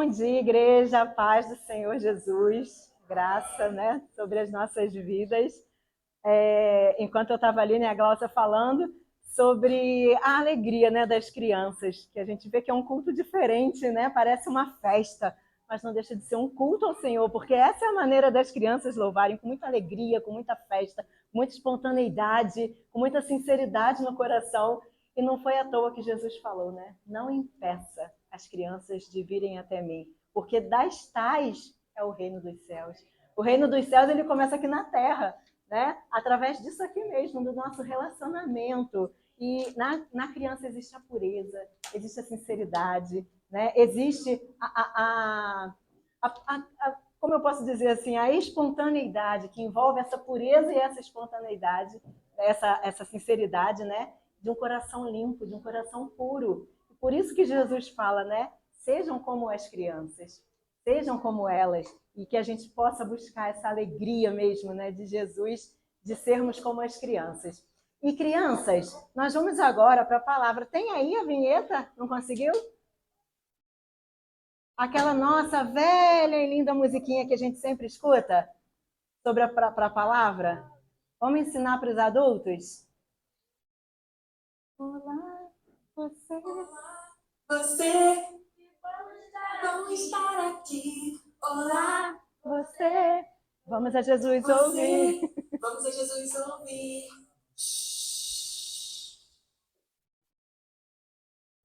Bom dia, igreja, paz do Senhor Jesus, graça, né, sobre as nossas vidas. Enquanto eu estava ali, né, a Glaucia falando sobre a alegria, né, das crianças, que a gente vê que é um culto diferente, né, parece uma festa, mas não deixa de ser um culto ao Senhor, porque essa é a maneira das crianças louvarem, com muita alegria, com muita festa, com muita espontaneidade, com muita sinceridade no coração. E não foi à toa que Jesus falou, né? Não impeça as crianças de virem até mim, porque das tais é o reino dos céus. O reino dos céus, ele começa aqui na terra, né? Através disso aqui mesmo, do nosso relacionamento. E na criança existe a pureza, existe a sinceridade, né? Existe como eu posso dizer assim, a espontaneidade que envolve essa pureza e essa espontaneidade, essa sinceridade, né? De um coração limpo, de um coração puro. Por isso que Jesus fala, né? Sejam como as crianças, sejam como elas, e que a gente possa buscar essa alegria mesmo, né, de Jesus, de sermos como as crianças. E crianças, nós vamos agora para a palavra. Tem aí a vinheta? Não conseguiu? Aquela nossa velha e linda musiquinha que a gente sempre escuta sobre a palavra. Vamos ensinar para os adultos? Olá, você. Olá, você. Vamos estar aqui. Olá, você. Vamos a Jesus você. ouvir. Vamos a Jesus ouvir.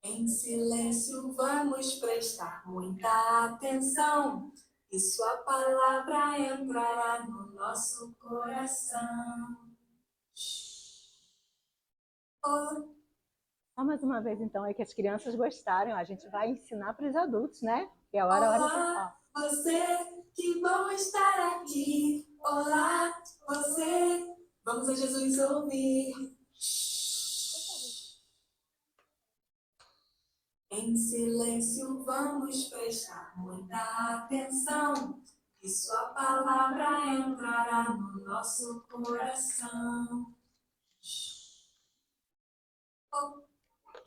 Em silêncio vamos prestar muita atenção e sua palavra entrará no nosso coração. Oh. Mais uma vez, então, é que as crianças gostaram. A gente vai ensinar para os adultos, né? Que é hora Olá, você, que bom estar aqui. Olá, você. Vamos a Jesus ouvir. Em silêncio vamos prestar muita atenção e sua palavra entrará no nosso coração.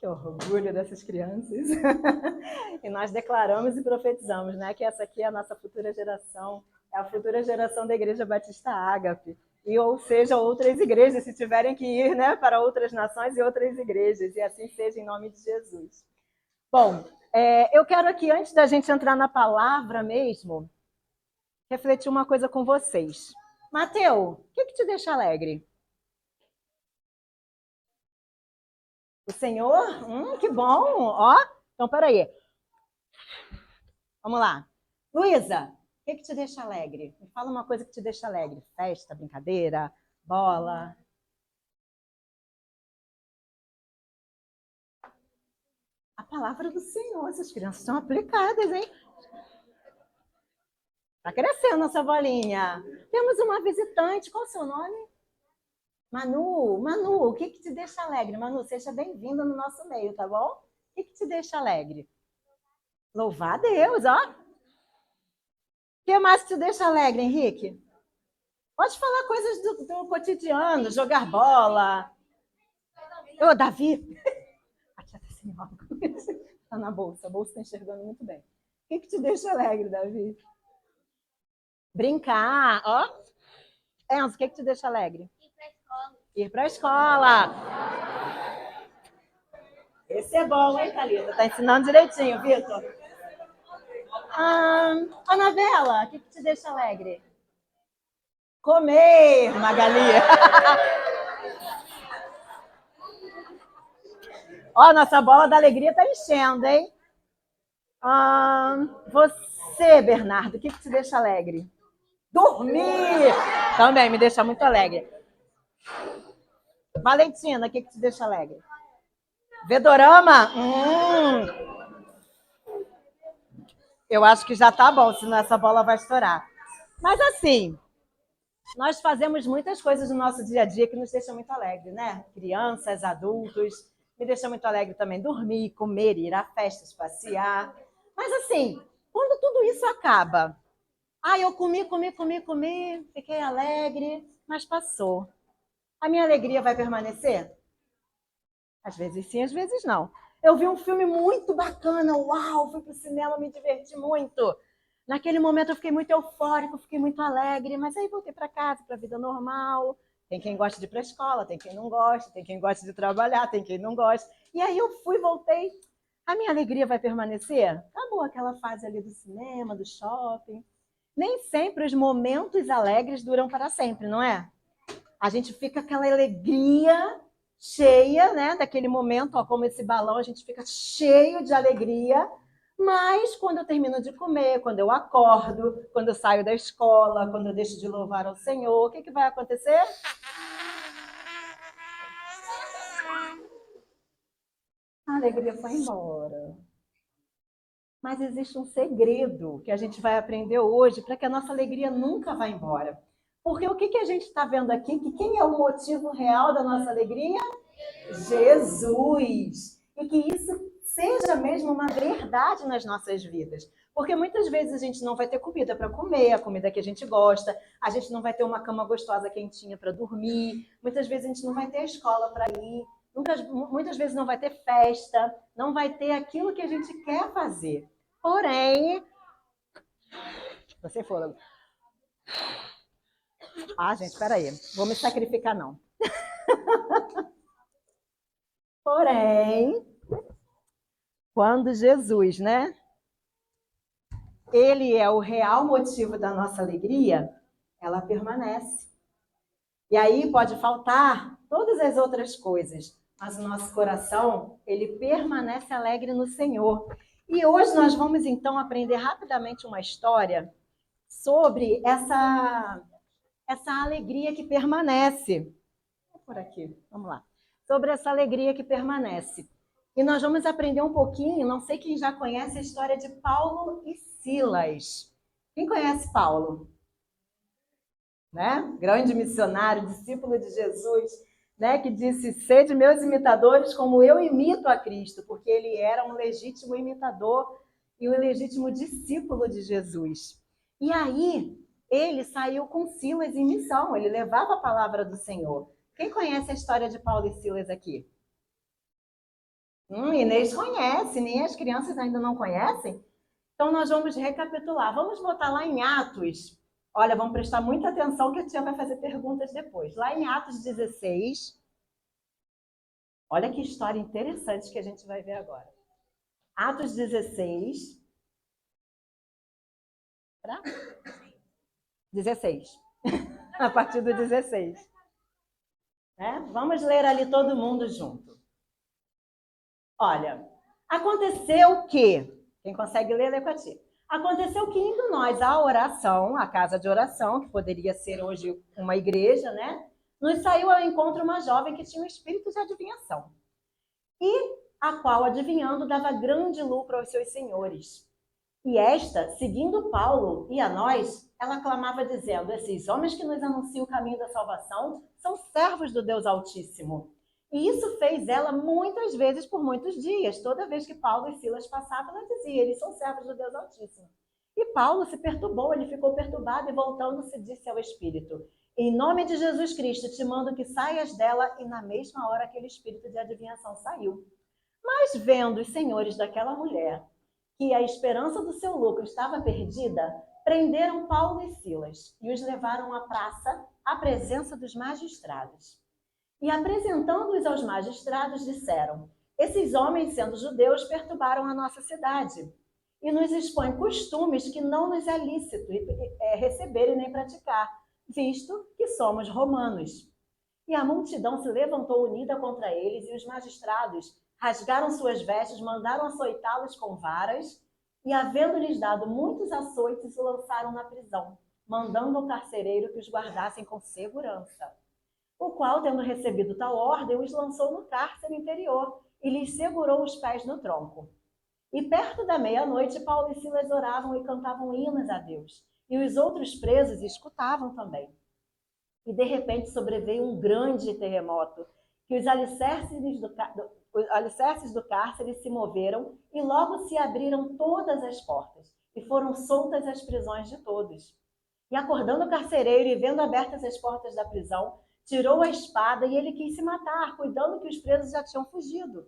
Que orgulho dessas crianças. E nós declaramos e profetizamos, né, que essa aqui é a nossa futura geração, é a futura geração da Igreja Batista Ágape. E, ou seja, outras igrejas, se tiverem que ir, né, para outras nações e outras igrejas, e assim seja em nome de Jesus. Bom, eu quero aqui, antes da gente entrar na palavra mesmo, refletir uma coisa com vocês. Mateus, o que te deixa alegre? O Senhor? Que bom! Ó, então, peraí. Vamos lá. Luísa, o que te deixa alegre? Me fala uma coisa que te deixa alegre. Festa, brincadeira, bola. A palavra do Senhor. Essas crianças são aplicadas, hein? Tá crescendo essa bolinha. Temos uma visitante. Qual o seu nome? Manu, o que te deixa alegre? Manu, seja bem-vinda no nosso meio, tá bom? O que te deixa alegre? Louvar a Deus, ó. O que mais te deixa alegre, Henrique? Pode falar coisas do cotidiano, jogar bola. Ô, Davi. Aqui até sem óculos. Tá na bolsa. A bolsa tá enxergando muito bem. O que te deixa alegre, Davi? Brincar, ó. Enzo, o que te deixa alegre? Ir pra escola. Esse é bom, hein, Thalita? Tá ensinando direitinho, Vitor. Anabela, o que te deixa alegre? Comer, Magali. Ó, nossa bola da alegria tá enchendo, hein? Você, Bernardo, o que te deixa alegre? Dormir! Também me deixa muito alegre. Valentina, o que te deixa alegre? Ver dorama? Eu acho que já tá bom, senão essa bola vai estourar. Mas assim, nós fazemos muitas coisas no nosso dia a dia que nos deixam muito alegre, né? Crianças, adultos. Me deixa muito alegre também dormir, comer, ir a festas, passear. Mas assim, quando tudo isso acaba, eu comi, fiquei alegre, mas passou. A minha alegria vai permanecer? Às vezes sim, às vezes não. Eu vi um filme muito bacana, uau, fui pro cinema, me diverti muito. Naquele momento eu fiquei muito eufórico, fiquei muito alegre, mas aí voltei para casa, para a vida normal. Tem quem gosta de ir para a escola, tem quem não gosta, tem quem gosta de trabalhar, tem quem não gosta. E aí eu fui, voltei. A minha alegria vai permanecer? Acabou aquela fase ali do cinema, do shopping. Nem sempre os momentos alegres duram para sempre, não é? A gente fica aquela alegria cheia, né, daquele momento, ó, como esse balão, a gente fica cheio de alegria, mas quando eu termino de comer, quando eu acordo, quando eu saio da escola, quando eu deixo de louvar ao Senhor, o que, que vai acontecer? A alegria foi embora. Mas existe um segredo que a gente vai aprender hoje para que a nossa alegria nunca vá embora. Porque o que, que a gente está vendo aqui? Que quem é o motivo real da nossa alegria? Jesus! E que isso seja mesmo uma verdade nas nossas vidas. Porque muitas vezes a gente não vai ter comida para comer, a comida que a gente gosta, a gente não vai ter uma cama gostosa quentinha para dormir, muitas vezes a gente não vai ter escola para ir, muitas vezes não vai ter festa, não vai ter aquilo que a gente quer fazer. Porém, você for. Ah, gente, peraí, vou me sacrificar não. Porém, quando Jesus, né? Ele é o real motivo da nossa alegria, ela permanece. E aí pode faltar todas as outras coisas, mas o nosso coração, ele permanece alegre no Senhor. E hoje nós vamos então aprender rapidamente uma história sobre essa alegria que permanece. Por aqui, vamos lá. Sobre essa alegria que permanece. E nós vamos aprender um pouquinho, não sei quem já conhece a história de Paulo e Silas. Quem conhece Paulo? Né? Grande missionário, discípulo de Jesus, né? Que disse: sede meus imitadores como eu imito a Cristo, porque ele era um legítimo imitador e um legítimo discípulo de Jesus. E aí, ele saiu com Silas em missão, ele levava a palavra do Senhor. Quem conhece a história de Paulo e Silas aqui? Inês conhece, nem as crianças ainda não conhecem? Então nós vamos recapitular. Vamos botar lá em Atos. Olha, vamos prestar muita atenção que a tia vai fazer perguntas depois. Lá em Atos 16. Olha que história interessante que a gente vai ver agora. Atos 16. 16. A partir do 16. Vamos ler ali todo mundo junto. Olha, aconteceu que... Quem consegue ler, lê com a tia. Aconteceu que indo nós à oração, à casa de oração, que poderia ser hoje uma igreja, né? Nos saiu ao encontro uma jovem que tinha um espírito de adivinhação. E a qual, adivinhando, dava grande lucro aos seus senhores. E esta, seguindo Paulo e a nós, ela clamava dizendo: esses homens que nos anunciam o caminho da salvação são servos do Deus Altíssimo. E isso fez ela muitas vezes por muitos dias. Toda vez que Paulo e Silas passavam, ela dizia: eles são servos do Deus Altíssimo. E Paulo se perturbou, ele ficou perturbado e voltando-se disse ao Espírito: em nome de Jesus Cristo, te mando que saias dela. E na mesma hora aquele espírito de adivinhação saiu. Mas vendo os senhores daquela mulher que a esperança do seu lucro estava perdida, prenderam Paulo e Silas e os levaram à praça à presença dos magistrados. E apresentando-os aos magistrados, disseram: esses homens, sendo judeus, perturbaram a nossa cidade e nos expõem costumes que não nos é lícito receber e nem praticar, visto que somos romanos. E a multidão se levantou unida contra eles, e os magistrados rasgaram suas vestes, mandaram açoitá-los com varas, e, havendo-lhes dado muitos açoites, o lançaram na prisão, mandando ao carcereiro que os guardassem com segurança. O qual, tendo recebido tal ordem, os lançou no cárcere interior e lhes segurou os pés no tronco. E perto da meia-noite, Paulo e Silas oravam e cantavam hinos a Deus, e os outros presos escutavam também. E de repente sobreveio um grande terremoto, que os alicerces do cárcere se moveram e logo se abriram todas as portas e foram soltas as prisões de todos. E acordando o carcereiro e vendo abertas as portas da prisão, tirou a espada e ele quis se matar, cuidando que os presos já tinham fugido.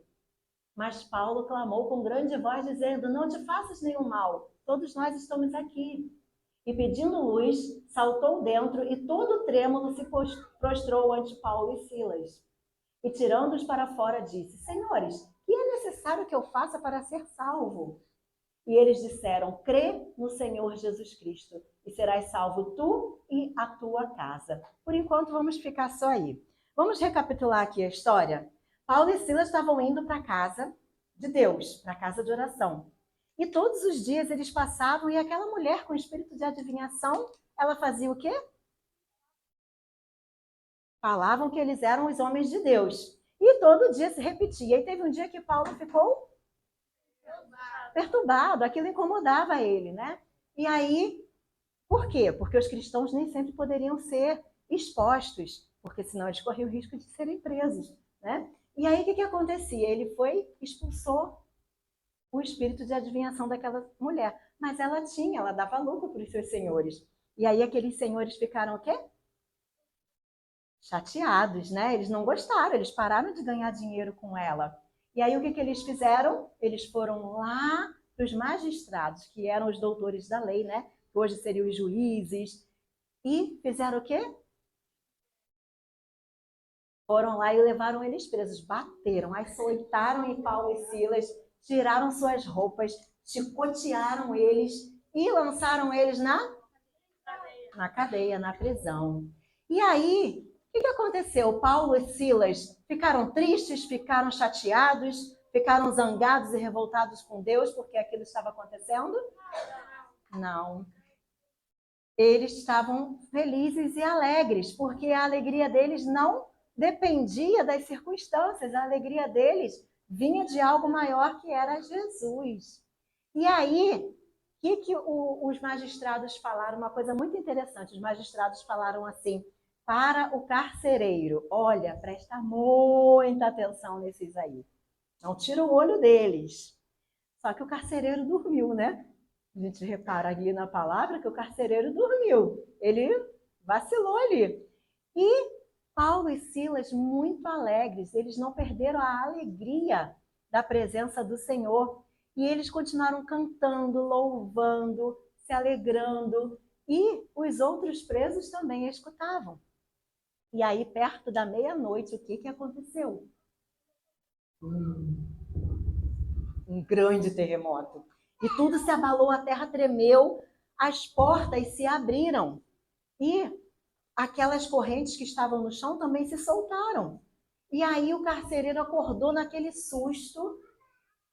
Mas Paulo clamou com grande voz, dizendo: não te faças nenhum mal, todos nós estamos aqui. E pedindo luz, saltou dentro e todo trêmulo se prostrou ante Paulo e Silas. E tirando-os para fora, disse: Senhores, que é necessário que eu faça para ser salvo? E eles disseram: crê no Senhor Jesus Cristo, e serás salvo tu e a tua casa. Por enquanto, vamos ficar só aí. Vamos recapitular aqui a história? Paulo e Silas estavam indo para a casa de Deus, para a casa de oração. E todos os dias eles passavam e aquela mulher com espírito de adivinhação, ela fazia o quê? Falavam que eles eram os homens de Deus. E todo dia se repetia. E teve um dia que Paulo ficou perturbado, aquilo incomodava ele, né? E aí, por quê? Porque os cristãos nem sempre poderiam ser expostos, porque senão eles corriam o risco de serem presos, né? E aí, o que acontecia? Ele expulsou o espírito de adivinhação daquela mulher. Mas ela dava lucro para os seus senhores. E aí, aqueles senhores ficaram o quê? Chateados, né? Eles não gostaram, eles pararam de ganhar dinheiro com ela. E aí, o que eles fizeram? Eles foram lá para os magistrados, que eram os doutores da lei, né? Que hoje seriam os juízes. E fizeram o quê? Foram lá e levaram eles presos, bateram, açoitaram em Paulo e Silas, tiraram suas roupas, chicotearam eles e lançaram eles na cadeia, na prisão. E aí, o que aconteceu? Paulo e Silas ficaram tristes, ficaram chateados, ficaram zangados e revoltados com Deus porque aquilo estava acontecendo? Não. Eles estavam felizes e alegres, porque a alegria deles não dependia das circunstâncias, a alegria deles vinha de algo maior que era Jesus. E aí, o que os magistrados falaram? Uma coisa muito interessante, os magistrados falaram assim para o carcereiro: olha, presta muita atenção nesses aí, não tira o olho deles. Só que o carcereiro dormiu, né? A gente repara ali na palavra que o carcereiro dormiu, ele vacilou ali. E Paulo e Silas, muito alegres, eles não perderam a alegria da presença do Senhor. E eles continuaram cantando, louvando, se alegrando. E os outros presos também escutavam. E aí, perto da meia-noite, o que aconteceu? Um grande terremoto. E tudo se abalou, a terra tremeu, as portas se abriram. E aquelas correntes que estavam no chão também se soltaram. E aí o carcereiro acordou naquele susto,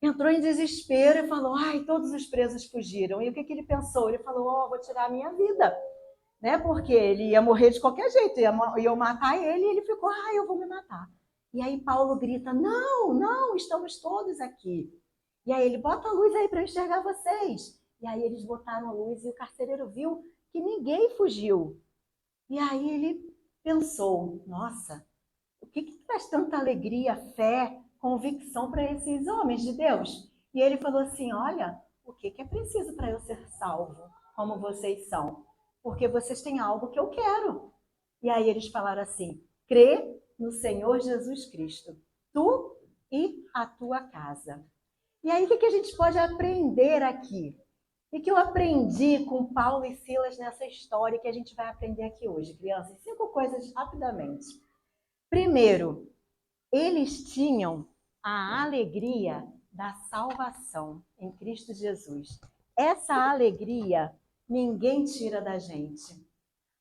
entrou em desespero e falou: ai, todos os presos fugiram. E o que ele pensou? Ele falou: ó, vou tirar a minha vida. Né? Porque ele ia morrer de qualquer jeito, iam matar ele, e ele ficou: ai, eu vou me matar. E aí Paulo grita: não, não, estamos todos aqui. E aí ele: bota a luz aí para eu enxergar vocês. E aí eles botaram a luz e o carcereiro viu que ninguém fugiu. E aí ele pensou: nossa, o que traz tanta alegria, fé, convicção para esses homens de Deus? E ele falou assim: olha, o que é preciso para eu ser salvo, como vocês são? Porque vocês têm algo que eu quero. E aí eles falaram assim: crê no Senhor Jesus Cristo, tu e a tua casa. E aí o que a gente pode aprender aqui? E que eu aprendi com Paulo e Silas nessa história que a gente vai aprender aqui hoje, crianças? 5 coisas rapidamente. Primeiro, eles tinham a alegria da salvação em Cristo Jesus. Essa alegria ninguém tira da gente.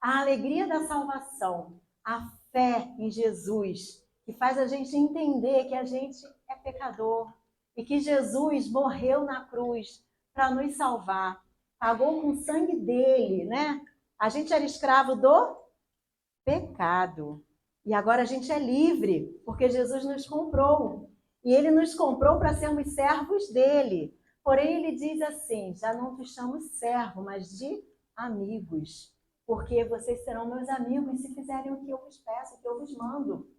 A alegria da salvação, a fé em Jesus, que faz a gente entender que a gente é pecador e que Jesus morreu na cruz para nos salvar, pagou com o sangue dele, né? A gente era escravo do pecado e agora a gente é livre porque Jesus nos comprou e ele nos comprou para sermos servos dele. Porém, ele diz assim: já não te chamo servo, mas de amigos, porque vocês serão meus amigos se fizerem o que eu vos peço, o que eu vos mando.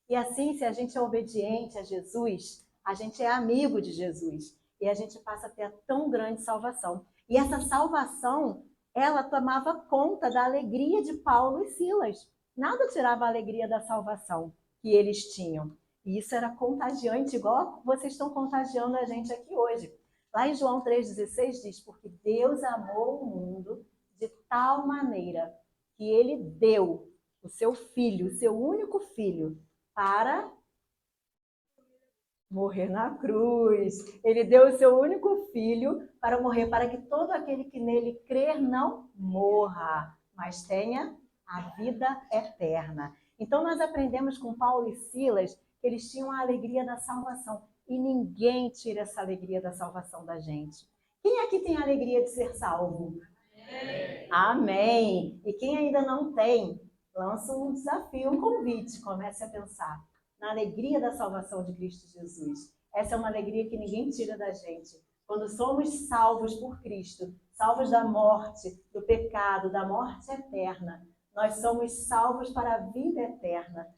E assim, se a gente é obediente a Jesus, a gente é amigo de Jesus e a gente passa a ter a tão grande salvação. E essa salvação, ela tomava conta da alegria de Paulo e Silas. Nada tirava a alegria da salvação que eles tinham. E isso era contagiante, igual vocês estão contagiando a gente aqui hoje. Lá em João 3,16 diz, porque Deus amou o mundo de tal maneira que ele deu o seu filho, o seu único filho, para morrer na cruz. Ele deu o seu único filho para morrer, para que todo aquele que nele crer não morra, mas tenha a vida eterna. Então nós aprendemos com Paulo e Silas que eles tinham a alegria da salvação. E ninguém tira essa alegria da salvação da gente. Quem aqui tem a alegria de ser salvo? Amém. Amém. E quem ainda não tem, lança um desafio, um convite. Comece a pensar na alegria da salvação de Cristo Jesus. Essa é uma alegria que ninguém tira da gente. Quando somos salvos por Cristo, salvos da morte, do pecado, da morte eterna, nós somos salvos para a vida eterna.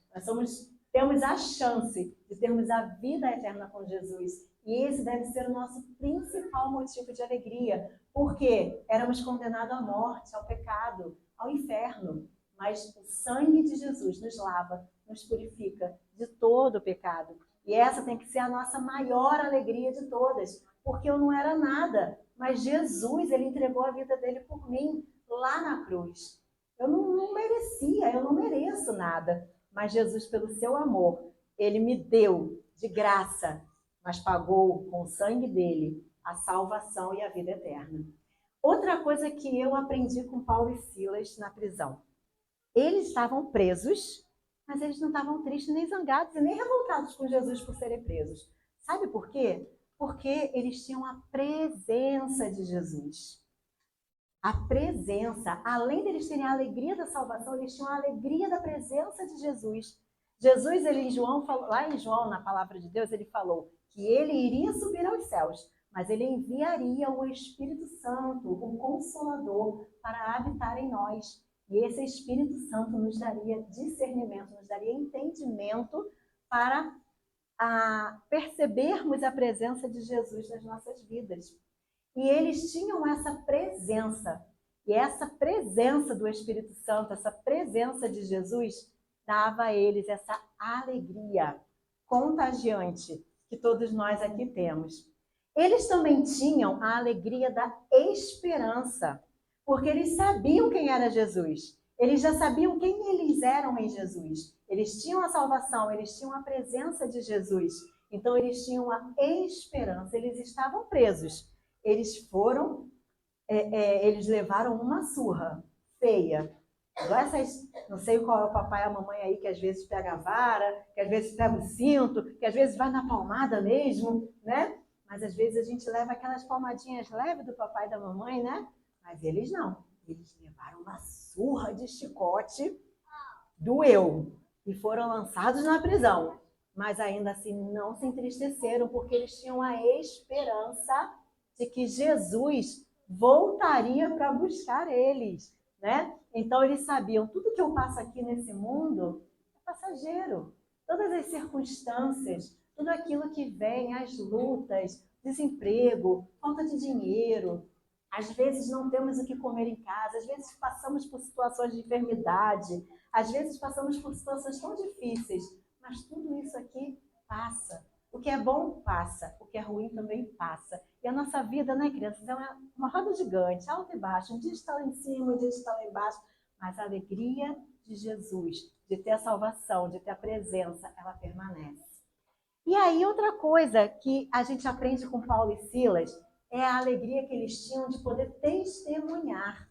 Temos a chance de termos a vida eterna com Jesus. E esse deve ser o nosso principal motivo de alegria. Porque éramos condenados à morte, ao pecado, ao inferno. Mas o sangue de Jesus nos lava, nos purifica de todo o pecado. E essa tem que ser a nossa maior alegria de todas. Porque eu não era nada. Mas Jesus, ele entregou a vida dele por mim, lá na cruz. Eu não merecia, eu não mereço nada. Mas Jesus, pelo seu amor, ele me deu de graça, mas pagou com o sangue dele a salvação e a vida eterna. Outra coisa que eu aprendi com Paulo e Silas na prisão. Eles estavam presos, mas eles não estavam tristes, nem zangados e nem revoltados com Jesus por serem presos. Sabe por quê? Porque eles tinham a presença de Jesus. A presença, além de eles terem a alegria da salvação, eles tinham a alegria da presença de Jesus. Jesus, ele em João, lá em João, na palavra de Deus, ele falou que ele iria subir aos céus, mas ele enviaria o Espírito Santo, o Consolador, para habitar em nós. E esse Espírito Santo nos daria discernimento, nos daria entendimento para percebermos a presença de Jesus nas nossas vidas. E eles tinham essa presença. E essa presença do Espírito Santo, essa presença de Jesus, dava a eles essa alegria contagiante que todos nós aqui temos. Eles também tinham a alegria da esperança, porque eles sabiam quem era Jesus. Eles já sabiam quem eles eram em Jesus. Eles tinham a salvação, eles tinham a presença de Jesus. Então eles tinham a esperança. Eles estavam presos. Eles levaram uma surra feia. Igual essas, não sei qual é o papai e a mamãe aí, que às vezes pega a vara, que às vezes pega o cinto, que às vezes vai na palmada mesmo, né? Mas às vezes a gente leva aquelas palmadinhas leves do papai e da mamãe, né? Mas eles não. Eles levaram uma surra de chicote, doeu, e foram lançados na prisão. Mas ainda assim não se entristeceram, porque eles tinham a esperança de que Jesus voltaria para buscar eles, né? Então eles sabiam, tudo que eu passo aqui nesse mundo é passageiro. Todas as circunstâncias, tudo aquilo que vem, as lutas, desemprego, falta de dinheiro, às vezes não temos o que comer em casa, às vezes passamos por situações de enfermidade, às vezes passamos por situações tão difíceis, mas tudo isso aqui passa. O que é bom passa, o que é ruim também passa. E a nossa vida, né, crianças, é uma roda gigante, alto e baixo. Um dia está lá em cima, um dia está lá embaixo. Mas a alegria de Jesus, de ter a salvação, de ter a presença, ela permanece. E aí, outra coisa que a gente aprende com Paulo e Silas é a alegria que eles tinham de poder testemunhar.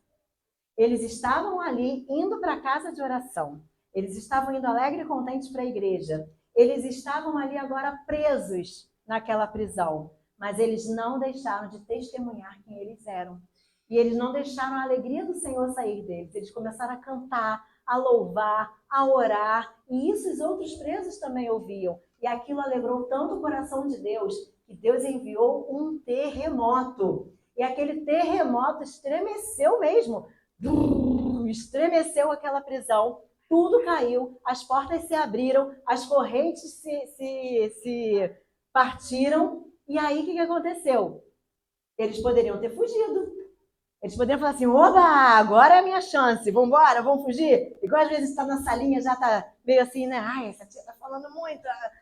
Eles estavam ali indo para a casa de oração. Eles estavam indo alegre e contentes para a igreja. Eles estavam ali agora presos naquela prisão, mas eles não deixaram de testemunhar quem eles eram. E eles não deixaram a alegria do Senhor sair deles. Eles começaram a cantar, a louvar, a orar, e isso os outros presos também ouviam. E aquilo alegrou tanto o coração de Deus, que Deus enviou um terremoto. E aquele terremoto estremeceu mesmo. Estremeceu aquela prisão. Tudo caiu, as portas se abriram, as correntes se partiram. E aí, o que aconteceu? Eles poderiam ter fugido. Eles poderiam falar assim, oba, agora é a minha chance, vamos embora, vamos fugir. Igual às vezes está na salinha, já está meio assim, né? Ai, essa tia está falando muito,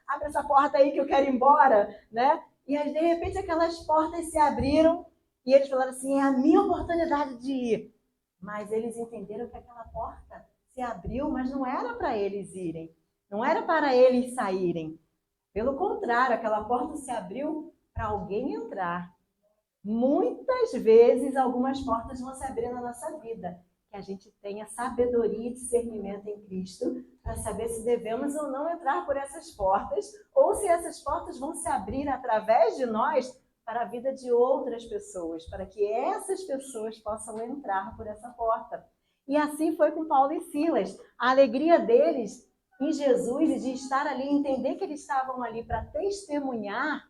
abre essa porta aí que eu quero ir embora, né? E aí, de repente, aquelas portas se abriram e eles falaram assim, é a minha oportunidade de ir. Mas eles entenderam que aquela porta se abriu, mas não era para eles irem, não era para eles saírem. Pelo contrário, aquela porta se abriu para alguém entrar. Muitas vezes, algumas portas vão se abrir na nossa vida, que a gente tenha sabedoria e discernimento em Cristo para saber se devemos ou não entrar por essas portas, ou se essas portas vão se abrir através de nós para a vida de outras pessoas, para que essas pessoas possam entrar por essa porta. E assim foi com Paulo e Silas. A alegria deles em Jesus e de estar ali, entender que eles estavam ali para testemunhar,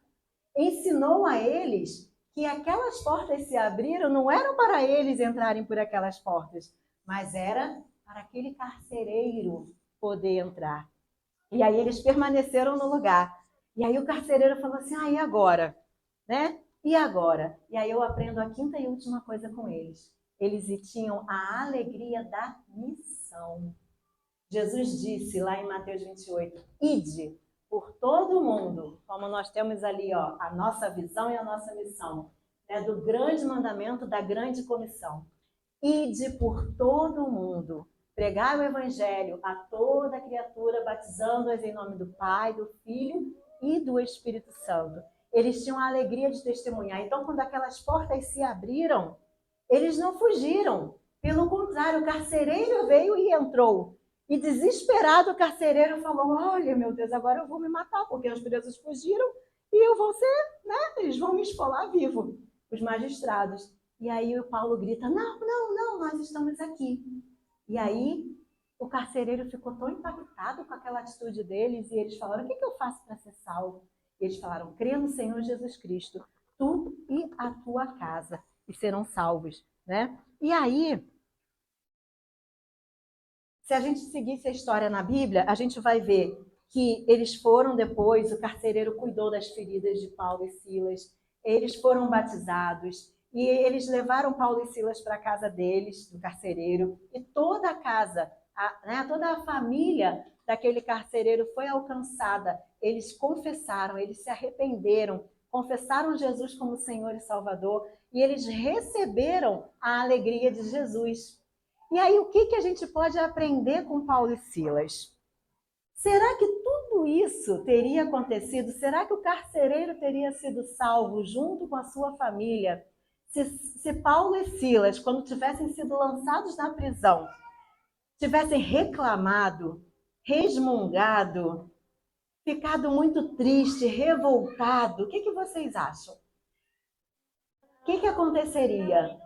ensinou a eles que aquelas portas se abriram, não eram para eles entrarem por aquelas portas, mas era para aquele carcereiro poder entrar. E aí eles permaneceram no lugar. E aí o carcereiro falou assim, e agora? Né? E agora? E aí eu aprendo a quinta e última coisa com eles. Eles tinham a alegria da missão. Jesus disse lá em Mateus 28, ide por todo o mundo, como nós temos ali a nossa visão e a nossa missão, né, do grande mandamento, da grande comissão. Ide por todo o mundo, pregai o evangelho a toda criatura, batizando-as em nome do Pai, do Filho e do Espírito Santo. Eles tinham a alegria de testemunhar. Então, quando aquelas portas se abriram, eles não fugiram. Pelo contrário, o carcereiro veio e entrou. E desesperado, o carcereiro falou, olha, meu Deus, agora eu vou me matar, porque os presos fugiram e eu vou ser, né? Eles vão me esfolar vivo, os magistrados. E aí o Paulo grita, não, não, não, nós estamos aqui. E aí o carcereiro ficou tão impactado com aquela atitude deles, e eles falaram, o que eu faço para ser salvo? E eles falaram, crê no Senhor Jesus Cristo, tu e a tua casa, e serão salvos, né? E aí, se a gente seguisse a história na Bíblia, a gente vai ver que eles foram depois, o carcereiro cuidou das feridas de Paulo e Silas, eles foram batizados, e eles levaram Paulo e Silas para a casa deles, do carcereiro, e toda a casa, toda a família daquele carcereiro foi alcançada. Eles confessaram, eles se arrependeram, confessaram Jesus como Senhor e Salvador, e eles receberam a alegria de Jesus. E aí, o que a gente pode aprender com Paulo e Silas? Será que tudo isso teria acontecido? Será que o carcereiro teria sido salvo junto com a sua família? Se Paulo e Silas, quando tivessem sido lançados na prisão, tivessem reclamado, resmungado, ficado muito triste, revoltado, o que vocês acham? O que aconteceria?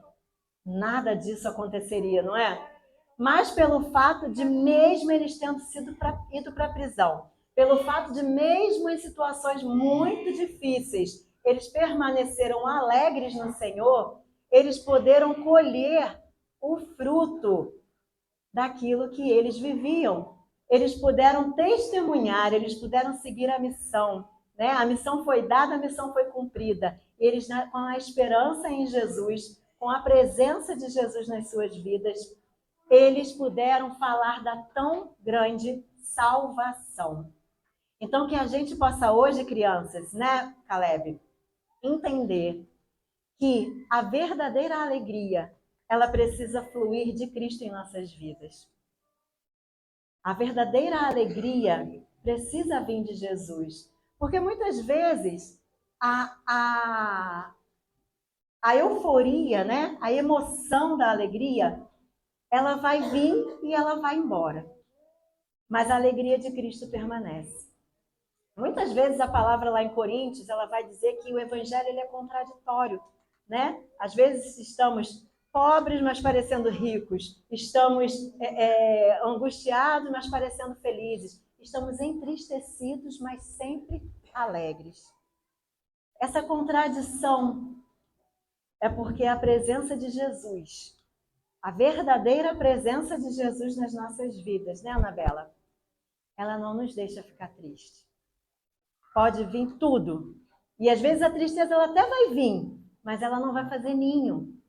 Nada disso aconteceria, não é? Mas pelo fato de, mesmo eles tendo ido para a prisão, pelo fato de, mesmo em situações muito difíceis, eles permaneceram alegres no Senhor, eles puderam colher o fruto daquilo que eles viviam. Eles puderam testemunhar, eles puderam seguir a missão, né? A missão foi dada, a missão foi cumprida. Eles, com a esperança em Jesus, com a presença de Jesus nas suas vidas, eles puderam falar da tão grande salvação. Então, que a gente possa hoje, crianças, né, Caleb, entender que a verdadeira alegria, ela precisa fluir de Cristo em nossas vidas. A verdadeira alegria precisa vir de Jesus. Porque muitas vezes a euforia, né? A emoção da alegria, ela vai vir e ela vai embora. Mas a alegria de Cristo permanece. Muitas vezes a palavra lá em Coríntios, ela vai dizer que o evangelho ele é contraditório, né? Às vezes estamos pobres, mas parecendo ricos. Estamos angustiados, mas parecendo felizes. Estamos entristecidos, mas sempre alegres. Essa contradição é porque a presença de Jesus, a verdadeira presença de Jesus nas nossas vidas, né, Anabela? Ela não nos deixa ficar triste. Pode vir tudo. E às vezes a tristeza ela até vai vir, mas ela não vai fazer ninho.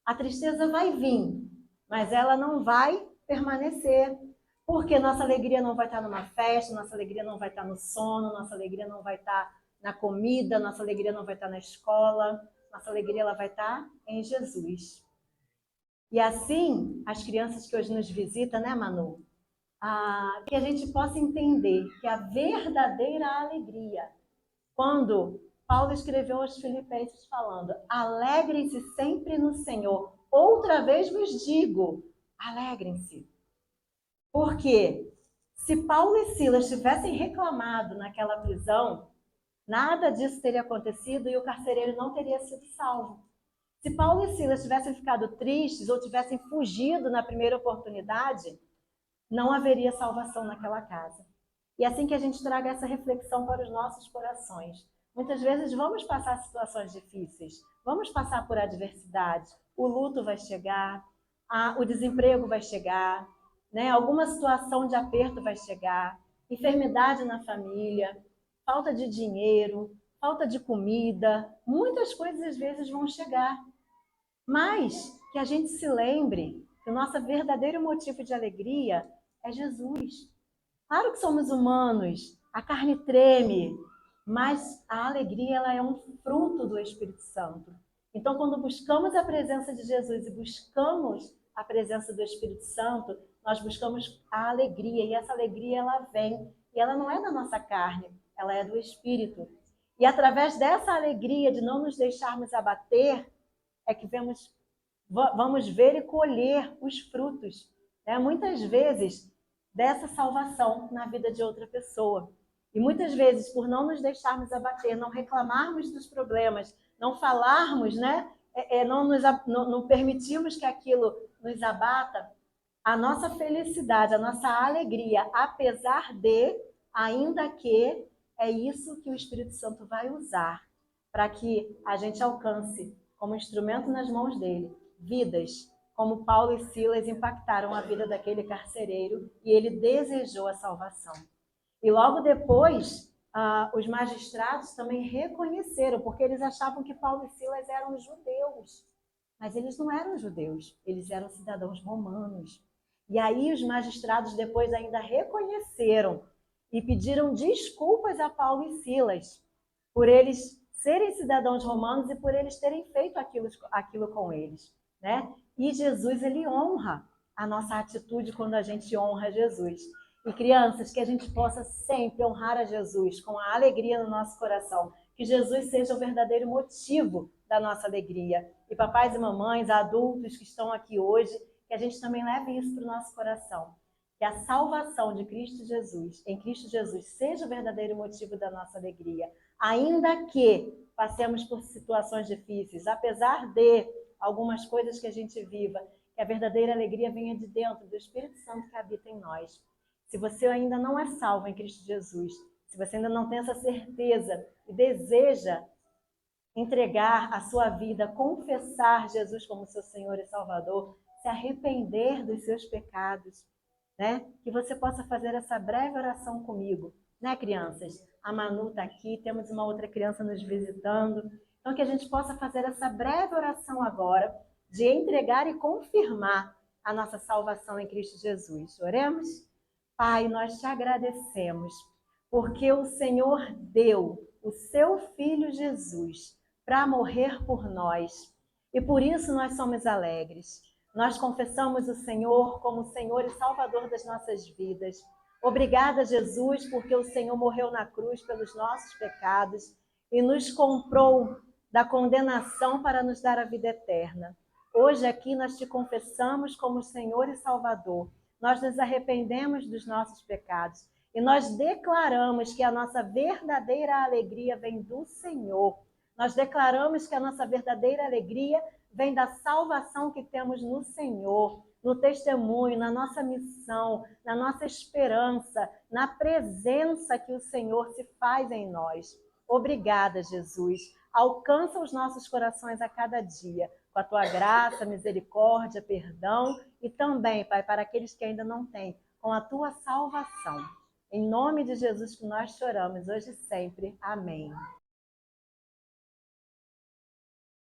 A tristeza vai vir, mas ela não vai permanecer. Porque nossa alegria não vai estar numa festa, nossa alegria não vai estar no sono, nossa alegria não vai estar na comida, nossa alegria não vai estar na escola, nossa alegria ela vai estar em Jesus. E assim, as crianças que hoje nos visitam, né, Manu? Que a gente possa entender que a verdadeira alegria, quando Paulo escreveu aos Filipenses falando, alegrem-se sempre no Senhor. Outra vez vos digo, alegrem-se. Porque se Paulo e Silas tivessem reclamado naquela prisão, nada disso teria acontecido e o carcereiro não teria sido salvo. Se Paulo e Silas tivessem ficado tristes ou tivessem fugido na primeira oportunidade, não haveria salvação naquela casa. E assim que a gente traga essa reflexão para os nossos corações. Muitas vezes vamos passar situações difíceis, vamos passar por adversidade, o luto vai chegar, o desemprego vai chegar, né? Alguma situação de aperto vai chegar, enfermidade na família, falta de dinheiro, falta de comida, muitas coisas às vezes vão chegar. Mas que a gente se lembre que o nosso verdadeiro motivo de alegria é Jesus. Claro que somos humanos, a carne treme, mas a alegria ela é um fruto do Espírito Santo. Então, quando buscamos a presença de Jesus e buscamos a presença do Espírito Santo, nós buscamos a alegria, e essa alegria ela vem, e ela não é da nossa carne, ela é do Espírito. E através dessa alegria de não nos deixarmos abater, é que vamos ver e colher os frutos, né? Muitas vezes, dessa salvação na vida de outra pessoa. E muitas vezes, por não nos deixarmos abater, não reclamarmos dos problemas, não falarmos, né? Não permitirmos que aquilo nos abata, a nossa felicidade, a nossa alegria, apesar de, ainda que, é isso que o Espírito Santo vai usar para que a gente alcance, como instrumento nas mãos dele, vidas, como Paulo e Silas impactaram a vida daquele carcereiro e ele desejou a salvação. E logo depois, os magistrados também reconheceram, porque eles achavam que Paulo e Silas eram judeus, mas eles não eram judeus, eles eram cidadãos romanos. E aí os magistrados depois ainda reconheceram e pediram desculpas a Paulo e Silas por eles serem cidadãos romanos e por eles terem feito aquilo com eles, né? E Jesus, ele honra a nossa atitude quando a gente honra Jesus. E crianças, que a gente possa sempre honrar a Jesus com a alegria no nosso coração. Que Jesus seja o verdadeiro motivo da nossa alegria. E papais e mamães, adultos que estão aqui hoje, que a gente também leve isso para o nosso coração. Que a salvação de Cristo Jesus, em Cristo Jesus, seja o verdadeiro motivo da nossa alegria. Ainda que passemos por situações difíceis, apesar de algumas coisas que a gente viva, que a verdadeira alegria venha de dentro do Espírito Santo que habita em nós. Se você ainda não é salvo em Cristo Jesus, se você ainda não tem essa certeza e deseja entregar a sua vida, confessar Jesus como seu Senhor e Salvador, se arrepender dos seus pecados, né? Que você possa fazer essa breve oração comigo, né, crianças? A Manu está aqui, temos uma outra criança nos visitando. Então, que a gente possa fazer essa breve oração agora de entregar e confirmar a nossa salvação em Cristo Jesus. Oremos? Pai, nós te agradecemos, porque o Senhor deu o seu Filho Jesus para morrer por nós. E por isso nós somos alegres. Nós confessamos o Senhor como Senhor e Salvador das nossas vidas. Obrigada, Jesus, porque o Senhor morreu na cruz pelos nossos pecados e nos comprou da condenação para nos dar a vida eterna. Hoje aqui nós te confessamos como Senhor e Salvador. Nós nos arrependemos dos nossos pecados e nós declaramos que a nossa verdadeira alegria vem do Senhor. Nós declaramos que a nossa verdadeira alegria vem da salvação que temos no Senhor, no testemunho, na nossa missão, na nossa esperança, na presença que o Senhor se faz em nós. Obrigada, Jesus. Alcança os nossos corações a cada dia, com a tua graça, misericórdia, perdão e também, Pai, para aqueles que ainda não têm, com a tua salvação. Em nome de Jesus que nós choramos, hoje e sempre. Amém.